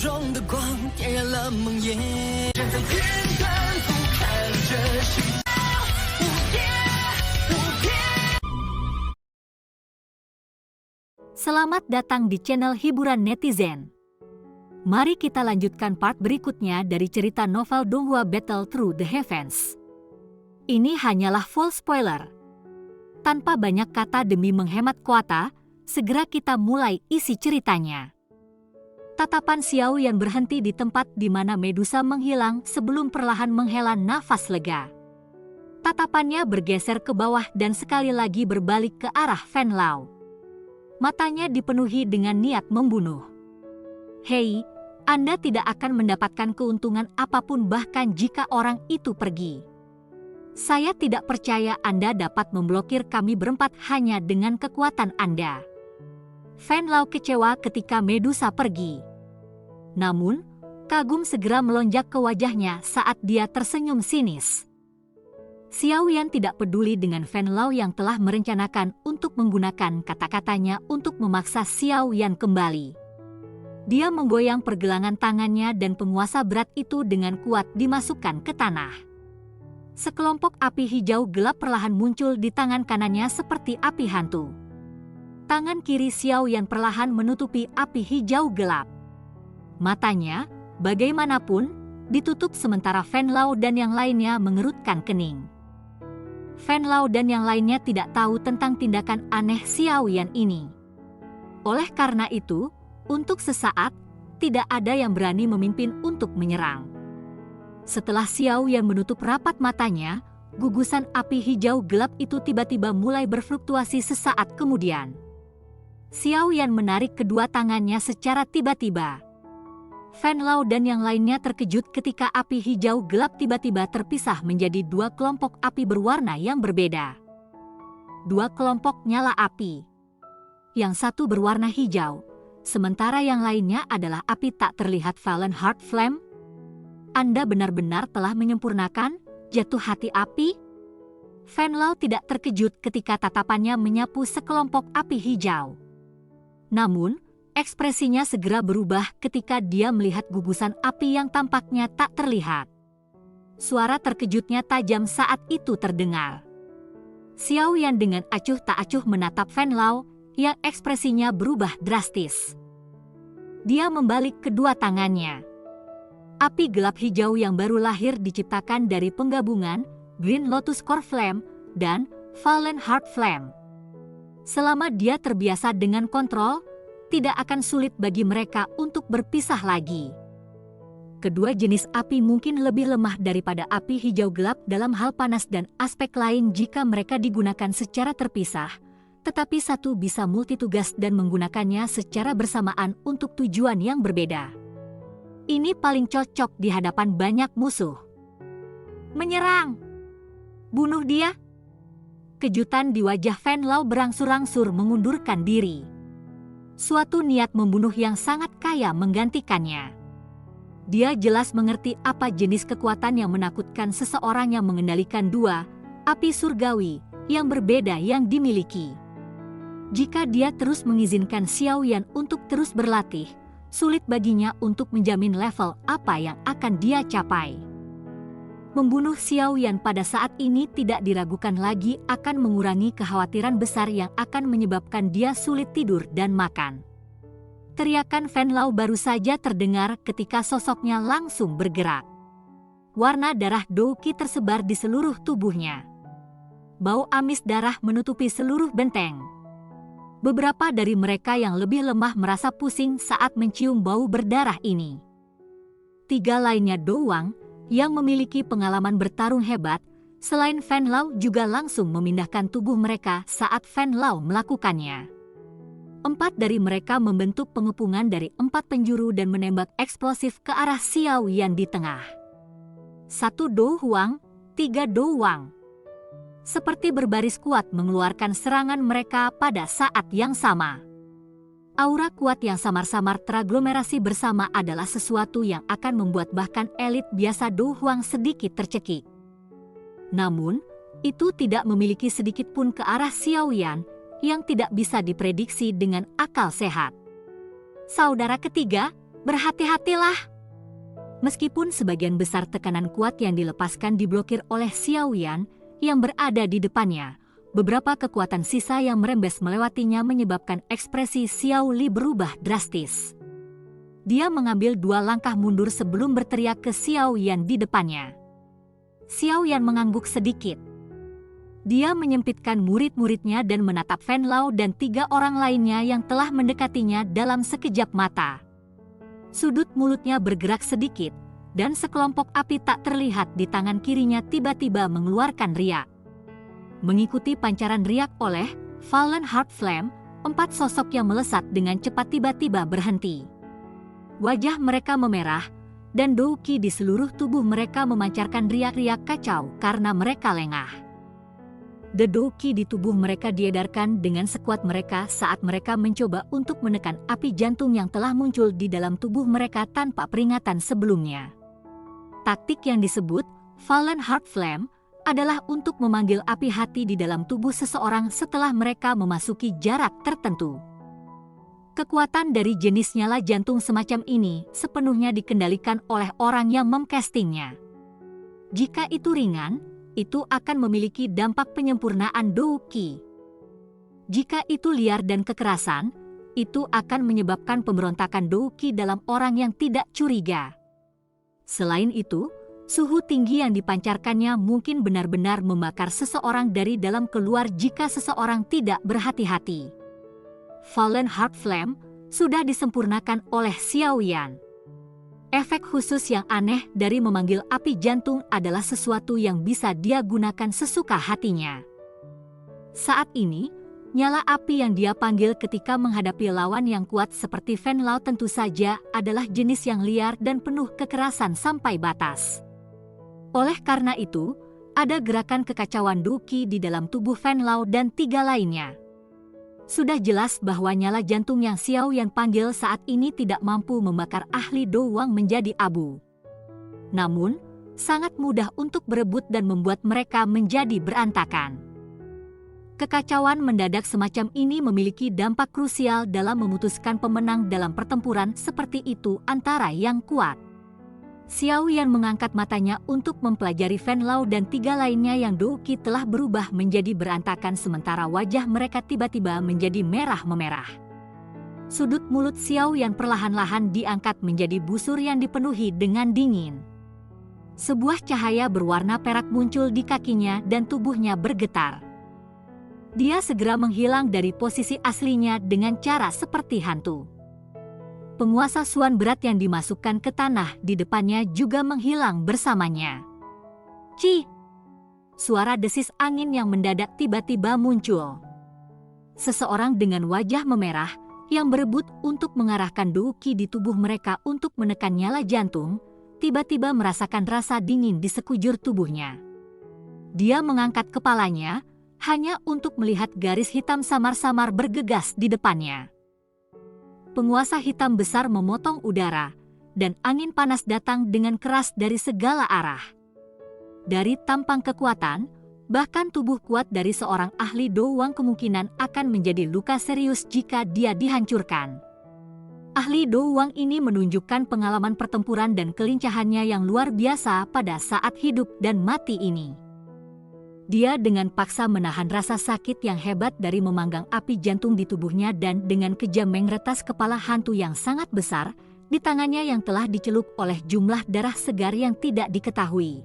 中的光点燃了梦魇，站在天端俯瞰着世界无边无边。 Selamat datang di channel hiburan netizen. Mari kita lanjutkan part berikutnya dari cerita novel Donghua Battle Through the Heavens. Ini hanyalah full spoiler. Tanpa banyak kata demi menghemat kuota, segera kita mulai isi ceritanya. Tatapan Xiao Yan berhenti di tempat di mana Medusa menghilang sebelum perlahan menghela nafas lega. Tatapannya bergeser ke bawah dan sekali lagi berbalik ke arah Fen Lao. Matanya dipenuhi dengan niat membunuh. Hei, Anda tidak akan mendapatkan keuntungan apapun bahkan jika orang itu pergi. Saya tidak percaya Anda dapat memblokir kami berempat hanya dengan kekuatan Anda. Fen Lao kecewa ketika Medusa pergi. Namun, kagum segera melonjak ke wajahnya saat dia tersenyum sinis. Xiao Yan tidak peduli dengan Fen Lao yang telah merencanakan untuk menggunakan kata-katanya untuk memaksa Xiao Yan kembali. Dia menggoyang pergelangan tangannya dan penguasa berat itu dengan kuat dimasukkan ke tanah. Sekelompok api hijau gelap perlahan muncul di tangan kanannya seperti api hantu. Tangan kiri Xiao Yan perlahan menutupi api hijau gelap. Matanya, bagaimanapun, ditutup sementara Fen Lao dan yang lainnya mengerutkan kening. Fen Lao dan yang lainnya tidak tahu tentang tindakan aneh Xiao Yan ini. Oleh karena itu, untuk sesaat, tidak ada yang berani memimpin untuk menyerang. Setelah Xiao Yan menutup rapat matanya, gugusan api hijau gelap itu tiba-tiba mulai berfluktuasi sesaat kemudian. Xiao Yan menarik kedua tangannya secara tiba-tiba. Fen Lao dan yang lainnya terkejut ketika api hijau gelap tiba-tiba terpisah menjadi dua kelompok api berwarna yang berbeda. Dua kelompok nyala api. Yang satu berwarna hijau, sementara yang lainnya adalah api tak terlihat Valen Heart Flame. Anda benar-benar telah menyempurnakan jatuh hati api? Fen Lao tidak terkejut ketika tatapannya menyapu sekelompok api hijau. Namun, ekspresinya segera berubah ketika dia melihat gugusan api yang tampaknya tak terlihat. Suara terkejutnya tajam saat itu terdengar. Xiao Yan dengan acuh tak acuh menatap Fen Lao yang ekspresinya berubah drastis. Dia membalik kedua tangannya. Api gelap hijau yang baru lahir diciptakan dari penggabungan Green Lotus Core Flame dan Valen Heart Flame. Selama dia terbiasa dengan kontrol, tidak akan sulit bagi mereka untuk berpisah lagi. Kedua jenis api mungkin lebih lemah daripada api hijau gelap dalam hal panas dan aspek lain jika mereka digunakan secara terpisah, tetapi satu bisa multitugas dan menggunakannya secara bersamaan untuk tujuan yang berbeda. Ini paling cocok di hadapan banyak musuh. Menyerang! Bunuh dia! Kejutan di wajah Fen Lao berangsur-angsur mengundurkan diri. Suatu niat membunuh yang sangat kaya menggantikannya. Dia jelas mengerti apa jenis kekuatan yang menakutkan seseorang yang mengendalikan dua api surgawi yang berbeda yang dimiliki. Jika dia terus mengizinkan Xiao Yan untuk terus berlatih, sulit baginya untuk menjamin level apa yang akan dia capai. Membunuh Xiao Yan pada saat ini tidak diragukan lagi akan mengurangi kekhawatiran besar yang akan menyebabkan dia sulit tidur dan makan. Teriakan Fen Lao baru saja terdengar ketika sosoknya langsung bergerak. Warna darah Douqi tersebar di seluruh tubuhnya. Bau amis darah menutupi seluruh benteng. Beberapa dari mereka yang lebih lemah merasa pusing saat mencium bau berdarah ini. Tiga lainnya doang yang memiliki pengalaman bertarung hebat, selain Fen Lao juga langsung memindahkan tubuh mereka saat Fen Lao melakukannya. 4 dari mereka membentuk pengepungan dari 4 penjuru dan menembak eksplosif ke arah Xiao Yan di tengah. 1 Do Huang, 3 Do Wang. Seperti berbaris kuat mengeluarkan serangan mereka pada saat yang sama. Aura kuat yang samar-samar teraglomerasi bersama adalah sesuatu yang akan membuat bahkan elit biasa Do Huang sedikit tercekik. Namun, itu tidak memiliki sedikit pun ke arah Xiao Yan yang tidak bisa diprediksi dengan akal sehat. Saudara ketiga, Berhati-hatilah. Meskipun sebagian besar tekanan kuat yang dilepaskan diblokir oleh Xiao Yan yang berada di depannya, beberapa kekuatan sisa yang merembes melewatinya menyebabkan ekspresi Xiao Li berubah drastis. Dia mengambil 2 langkah mundur sebelum berteriak ke Xiao Yan di depannya. Xiao Yan mengangguk sedikit. Dia menyempitkan murid-muridnya dan menatap Fen Lao dan 3 orang lainnya yang telah mendekatinya dalam sekejap mata. Sudut mulutnya bergerak sedikit, dan sekelompok api tak terlihat di tangan kirinya tiba-tiba mengeluarkan riak. Mengikuti pancaran riak oleh Fallen Heart Flame, 4 sosok yang melesat dengan cepat tiba-tiba berhenti. Wajah mereka memerah, dan douki di seluruh tubuh mereka memancarkan riak-riak kacau karena mereka lengah. Dedouki di tubuh mereka diedarkan dengan sekuat mereka saat mereka mencoba untuk menekan api jantung yang telah muncul di dalam tubuh mereka tanpa peringatan sebelumnya. Taktik yang disebut Fallen Heart Flame adalah untuk memanggil api hati di dalam tubuh seseorang setelah mereka memasuki jarak tertentu. Kekuatan dari jenis nyala jantung semacam ini sepenuhnya dikendalikan oleh orang yang memcastingnya. Jika itu ringan, itu akan memiliki dampak penyempurnaan douki. Jika itu liar dan kekerasan, itu akan menyebabkan pemberontakan douki dalam orang yang tidak curiga. Selain itu, suhu tinggi yang dipancarkannya mungkin benar-benar membakar seseorang dari dalam keluar jika seseorang tidak berhati-hati. Fallen Heart Flame sudah disempurnakan oleh Xiao Yan. Efek khusus yang aneh dari memanggil api jantung adalah sesuatu yang bisa dia gunakan sesuka hatinya. Saat ini, nyala api yang dia panggil ketika menghadapi lawan yang kuat seperti Fen Lao tentu saja adalah jenis yang liar dan penuh kekerasan sampai batas. Oleh karena itu, ada gerakan kekacauan douki di dalam tubuh Fen Lao dan 3 lainnya. Sudah jelas bahwa nyala jantung yang Xiao Yan panggil saat ini tidak mampu membakar ahli Douwang menjadi abu. Namun, sangat mudah untuk berebut dan membuat mereka menjadi berantakan. Kekacauan mendadak semacam ini memiliki dampak krusial dalam memutuskan pemenang dalam pertempuran seperti itu antara yang kuat. Xiao Yan mengangkat matanya untuk mempelajari Fen Lao dan 3 lainnya yang douki telah berubah menjadi berantakan sementara wajah mereka tiba-tiba menjadi merah memerah. Sudut mulut Xiao Yan perlahan-lahan diangkat menjadi busur yang dipenuhi dengan dingin. Sebuah cahaya berwarna perak muncul di kakinya dan tubuhnya bergetar. Dia segera menghilang dari posisi aslinya dengan cara seperti hantu. Penguasa Suan berat yang dimasukkan ke tanah di depannya juga menghilang bersamanya. Ci! Suara desis angin yang mendadak tiba-tiba muncul. Seseorang dengan wajah memerah yang berebut untuk mengarahkan douki di tubuh mereka untuk menekan nyala jantung, tiba-tiba merasakan rasa dingin di sekujur tubuhnya. Dia mengangkat kepalanya hanya untuk melihat garis hitam samar-samar bergegas di depannya. Penguasa hitam besar memotong udara, dan angin panas datang dengan keras dari segala arah. Dari tampang kekuatan, bahkan tubuh kuat dari seorang ahli Douwang kemungkinan akan menjadi luka serius jika dia dihancurkan. Ahli Douwang ini menunjukkan pengalaman pertempuran dan kelincahannya yang luar biasa pada saat hidup dan mati ini. Dia dengan paksa menahan rasa sakit yang hebat dari memanggang api jantung di tubuhnya dan dengan kejam mengeretas kepala hantu yang sangat besar di tangannya yang telah dicelup oleh jumlah darah segar yang tidak diketahui.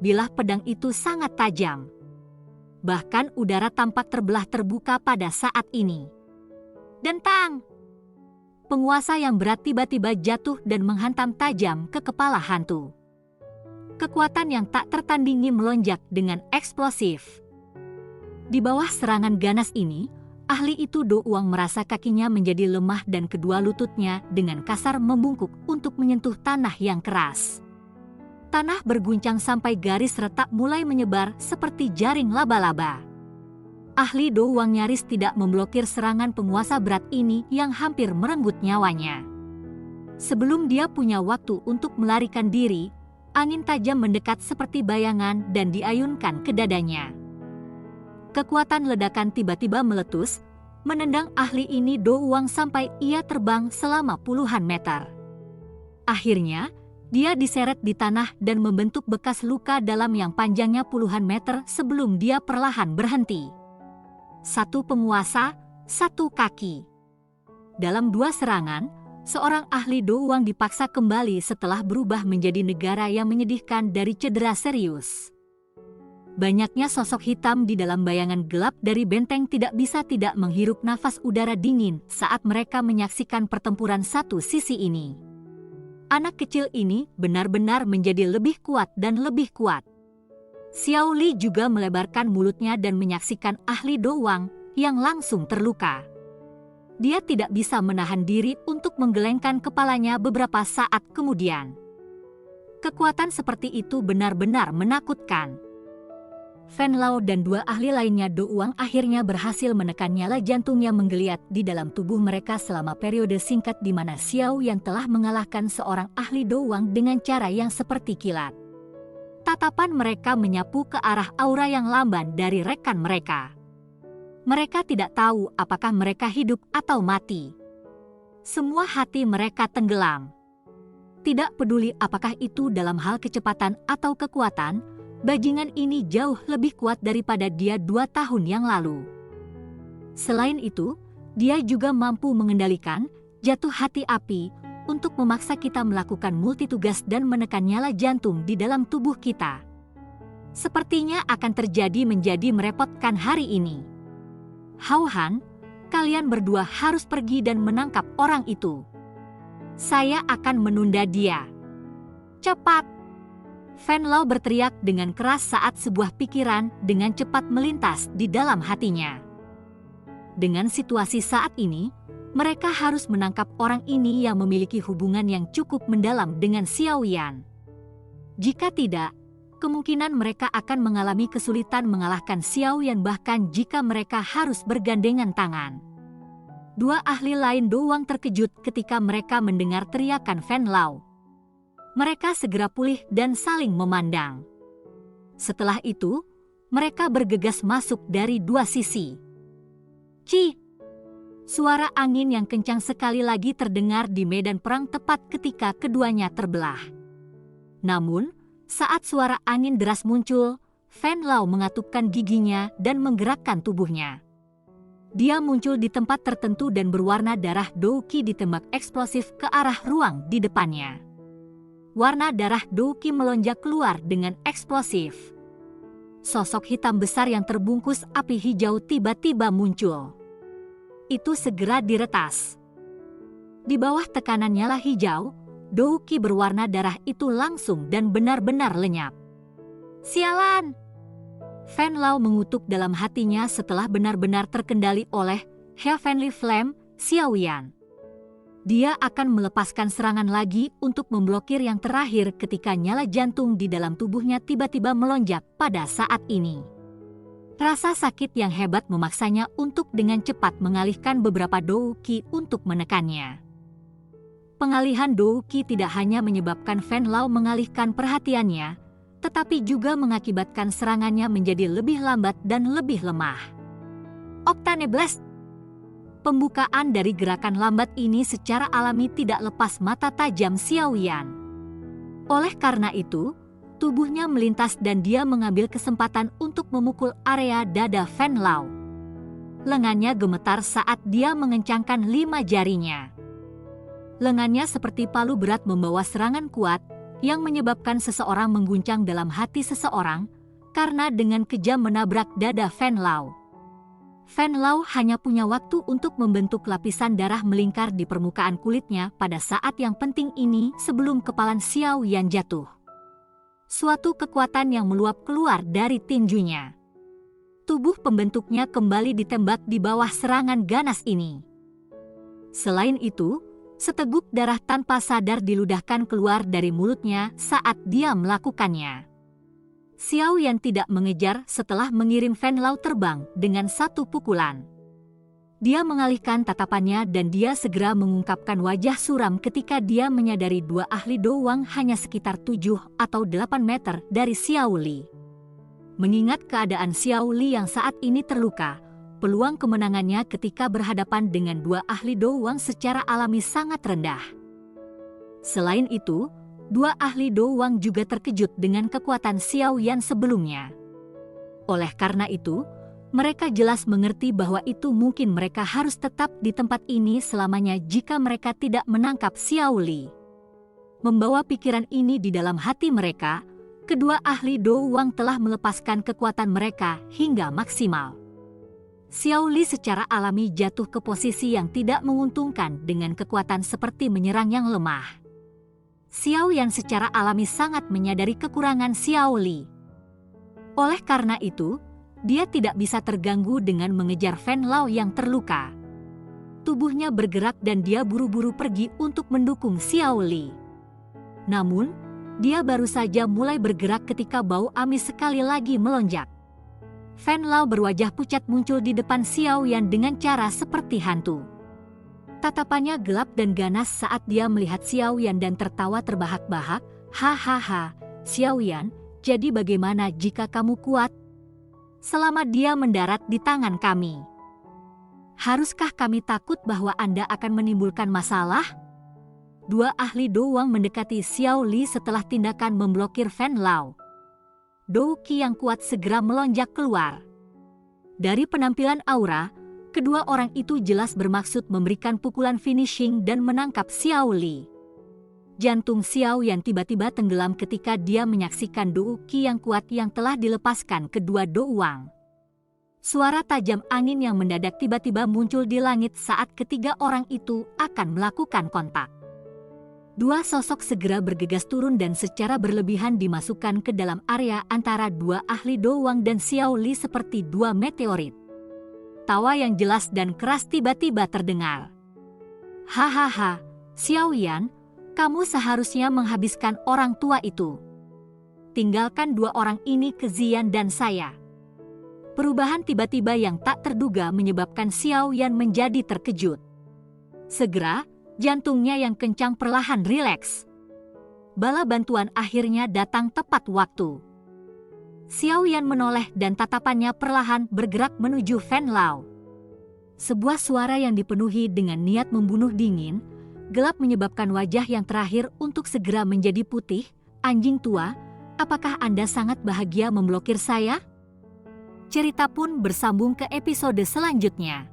Bilah pedang itu sangat tajam. Bahkan udara tampak terbelah terbuka pada saat ini. Dentang! Penguasa yang berat tiba-tiba jatuh dan menghantam tajam ke kepala hantu. Kekuatan yang tak tertandingi melonjak dengan eksplosif. Di bawah serangan ganas ini, ahli itu Douwang merasa kakinya menjadi lemah dan kedua lututnya dengan kasar membungkuk untuk menyentuh tanah yang keras. Tanah berguncang sampai garis retak mulai menyebar seperti jaring laba-laba. Ahli Douwang nyaris tidak memblokir serangan penguasa berat ini yang hampir merenggut nyawanya. Sebelum dia punya waktu untuk melarikan diri, angin tajam mendekat seperti bayangan dan diayunkan ke dadanya. Kekuatan ledakan tiba-tiba meletus, menendang ahli ini Douwang sampai ia terbang selama puluhan meter. Akhirnya, dia diseret di tanah dan membentuk bekas luka dalam yang panjangnya puluhan meter sebelum dia perlahan berhenti. Satu penguasa, satu kaki. Dalam 2 serangan, seorang ahli Do Wang dipaksa kembali setelah berubah menjadi negara yang menyedihkan dari cedera serius. Banyaknya sosok hitam di dalam bayangan gelap dari benteng tidak bisa tidak menghirup nafas udara dingin saat mereka menyaksikan pertempuran satu sisi ini. Anak kecil ini benar-benar menjadi lebih kuat dan lebih kuat. Xiao Li juga melebarkan mulutnya dan menyaksikan ahli Do Wang yang langsung terluka. Dia tidak bisa menahan diri untuk menggelengkan kepalanya beberapa saat kemudian. Kekuatan seperti itu benar-benar menakutkan. Fan Lao dan 2 ahli lainnya Do Wang akhirnya berhasil menekan nyala jantung yang menggeliat di dalam tubuh mereka selama periode singkat di mana Xiao Yan telah mengalahkan seorang ahli Do Wang dengan cara yang seperti kilat. Tatapan mereka menyapu ke arah aura yang lamban dari rekan mereka. Mereka tidak tahu apakah mereka hidup atau mati. Semua hati mereka tenggelam. Tidak peduli apakah itu dalam hal kecepatan atau kekuatan, bajingan ini jauh lebih kuat daripada dia 2 tahun yang lalu. Selain itu, dia juga mampu mengendalikan jatuh hati api untuk memaksa kita melakukan multitugas dan menekan nyala jantung di dalam tubuh kita. Sepertinya akan terjadi menjadi merepotkan hari ini. Hao Han, kalian berdua harus pergi dan menangkap orang itu. Saya akan menunda dia. Cepat! Fan Lao berteriak dengan keras saat sebuah pikiran dengan cepat melintas di dalam hatinya. Dengan situasi saat ini, mereka harus menangkap orang ini yang memiliki hubungan yang cukup mendalam dengan Xiao Yan. Jika tidak, kemungkinan mereka akan mengalami kesulitan mengalahkan Xiao Yan bahkan jika mereka harus bergandengan tangan. 2 ahli lain Do Wang terkejut ketika mereka mendengar teriakan Fan Lao. Mereka segera pulih dan saling memandang. Setelah itu, mereka bergegas masuk dari 2 sisi. Ci! Suara angin yang kencang sekali lagi terdengar di medan perang tepat ketika keduanya terbelah. Namun, saat suara angin deras muncul, Fan Lao mengatupkan giginya dan menggerakkan tubuhnya. Dia muncul di tempat tertentu dan berwarna darah Do Qi ditembak eksplosif ke arah ruang di depannya. Warna darah Do Qi melonjak keluar dengan eksplosif. Sosok hitam besar yang terbungkus api hijau tiba-tiba muncul. Itu segera diretas. Di bawah tekanan nyala hijau, Do Qi berwarna darah itu langsung dan benar-benar lenyap. Sialan! Fan Lao mengutuk dalam hatinya setelah benar-benar terkendali oleh Heavenly Flame Xiao Yan. Dia akan melepaskan serangan lagi untuk memblokir yang terakhir ketika nyala jantung di dalam tubuhnya tiba-tiba melonjak pada saat ini. Rasa sakit yang hebat memaksanya untuk dengan cepat mengalihkan beberapa Do Qi untuk menekannya. Pengalihan Do Qi tidak hanya menyebabkan Fan Lao mengalihkan perhatiannya, tetapi juga mengakibatkan serangannya menjadi lebih lambat dan lebih lemah. Octane Blast! Pembukaan dari gerakan lambat ini secara alami tidak lepas mata tajam Xiao Yan. Oleh karena itu, tubuhnya melintas dan dia mengambil kesempatan untuk memukul area dada Fan Lao. Lengannya gemetar saat dia mengencangkan 5 jarinya. Lengannya seperti palu berat membawa serangan kuat yang menyebabkan seseorang mengguncang dalam hati seseorang karena dengan kejam menabrak dada Fan Lao. Fan Lao hanya punya waktu untuk membentuk lapisan darah melingkar di permukaan kulitnya pada saat yang penting ini sebelum kepala Xiao Yan jatuh. Suatu kekuatan yang meluap keluar dari tinjunya. Tubuh pembentuknya kembali ditembak di bawah serangan ganas ini. Selain itu, seteguk darah tanpa sadar diludahkan keluar dari mulutnya saat dia melakukannya. Xiao Yan tidak mengejar setelah mengirim Fan Lao terbang dengan 1 pukulan. Dia mengalihkan tatapannya dan dia segera mengungkapkan wajah suram ketika dia menyadari 2 ahli Do Wang hanya sekitar 7 atau 8 meter dari Xiao Li. Mengingat keadaan Xiao Li yang saat ini terluka, peluang kemenangannya ketika berhadapan dengan 2 ahli Do Wang secara alami sangat rendah. Selain itu, dua ahli Do Wang juga terkejut dengan kekuatan Xiao Yan sebelumnya. Oleh karena itu, mereka jelas mengerti bahwa itu mungkin mereka harus tetap di tempat ini selamanya jika mereka tidak menangkap Xiao Li. Membawa pikiran ini di dalam hati mereka, kedua ahli Do Wang telah melepaskan kekuatan mereka hingga maksimal. Xiao Li secara alami jatuh ke posisi yang tidak menguntungkan dengan kekuatan seperti menyerang yang lemah. Xiao Yan secara alami sangat menyadari kekurangan Xiao Li. Oleh karena itu, dia tidak bisa terganggu dengan mengejar Fan Lao yang terluka. Tubuhnya bergerak dan dia buru-buru pergi untuk mendukung Xiao Li. Namun, dia baru saja mulai bergerak ketika bau amis sekali lagi melonjak. Fan Lao berwajah pucat muncul di depan Xiao Yan dengan cara seperti hantu. Tatapannya gelap dan ganas saat dia melihat Xiao Yan dan tertawa terbahak-bahak. Hahaha, Xiao Yan, jadi bagaimana jika kamu kuat? Selama dia mendarat di tangan kami. Haruskah kami takut bahwa Anda akan menimbulkan masalah? Dua ahli Do Wang mendekati Xiao Li setelah tindakan memblokir Fan Lao. Do Qi yang kuat segera melonjak keluar. Dari penampilan aura, kedua orang itu jelas bermaksud memberikan pukulan finishing dan menangkap Xiao Li. Jantung Xiao Yan tiba-tiba tenggelam ketika dia menyaksikan Do Qi yang kuat yang telah dilepaskan kedua Do Wang. Suara tajam angin yang mendadak tiba-tiba muncul di langit saat ketiga orang itu akan melakukan kontak. Dua sosok segera bergegas turun dan secara berlebihan dimasukkan ke dalam area antara dua ahli Do Wang dan Xiao Li seperti dua meteorit. Tawa yang jelas dan keras tiba-tiba terdengar. Hahaha, Xiao Yan, kamu seharusnya menghabiskan orang tua itu. Tinggalkan dua orang ini ke Ziyan dan saya. Perubahan tiba-tiba yang tak terduga menyebabkan Xiao Yan menjadi terkejut. Segera, jantungnya yang kencang perlahan rileks. Bala bantuan akhirnya datang tepat waktu. Xiao Yan menoleh dan tatapannya perlahan bergerak menuju Fan Lao. Sebuah suara yang dipenuhi dengan niat membunuh dingin, gelap menyebabkan wajah yang terakhir untuk segera menjadi putih. Anjing tua, apakah Anda sangat bahagia memblokir saya? Cerita pun bersambung ke episode selanjutnya.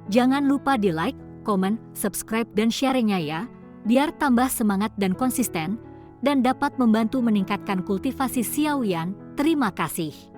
Jangan lupa di like, komen, subscribe dan share-nya ya, biar tambah semangat dan konsisten, dan dapat membantu meningkatkan kultivasi Xiao Yan. Terima kasih.